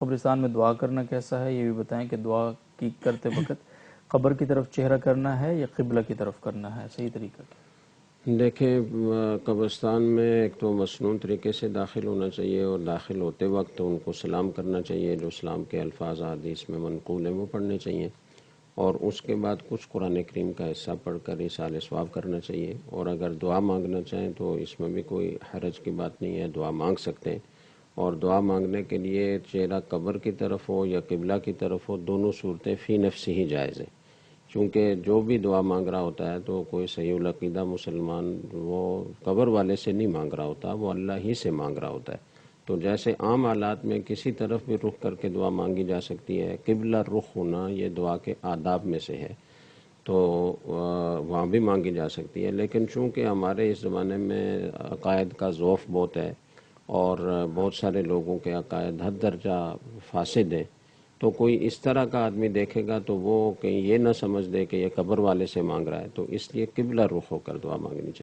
قبرستان میں دعا کرنا کیسا ہے، یہ بھی بتائیں کہ دعا کی کرتے وقت قبر کی طرف چہرہ کرنا ہے یا قبلہ کی طرف کرنا ہے، صحیح طریقہ کیا؟ دیکھیں، قبرستان میں ایک تو مسنون طریقے سے داخل ہونا چاہیے، اور داخل ہوتے وقت ان کو سلام کرنا چاہیے، جو سلام کے الفاظ حدیث میں منقول ہیں وہ پڑھنے چاہیے، اور اس کے بعد کچھ قرآن کریم کا حصہ پڑھ کر ایصال ثواب کرنا چاہیے، اور اگر دعا مانگنا چاہیں تو اس میں بھی کوئی حرج کی بات نہیں ہے، دعا مانگ سکتے ہیں، اور دعا مانگنے کے لیے چہرہ قبر کی طرف ہو یا قبلہ کی طرف ہو، دونوں صورتیں فی نفسی ہی جائز ہیں، چونکہ جو بھی دعا مانگ رہا ہوتا ہے تو کوئی صحیح العقیدہ مسلمان وہ قبر والے سے نہیں مانگ رہا ہوتا، وہ اللہ ہی سے مانگ رہا ہوتا ہے۔ تو جیسے عام حالات میں کسی طرف بھی رخ کر کے دعا مانگی جا سکتی ہے، قبلہ رخ ہونا یہ دعا کے آداب میں سے ہے، تو وہاں بھی مانگی جا سکتی ہے، لیکن چونکہ ہمارے اس زمانے میں عقائد کا ذوف بہت ہے، اور بہت سارے لوگوں کے عقائد حد درجہ فاسد ہیں، تو کوئی اس طرح کا آدمی دیکھے گا تو وہ کہیں یہ نہ سمجھ دے کہ یہ قبر والے سے مانگ رہا ہے، تو اس لیے قبلہ رخ ہو کر دعا مانگنی چاہیے۔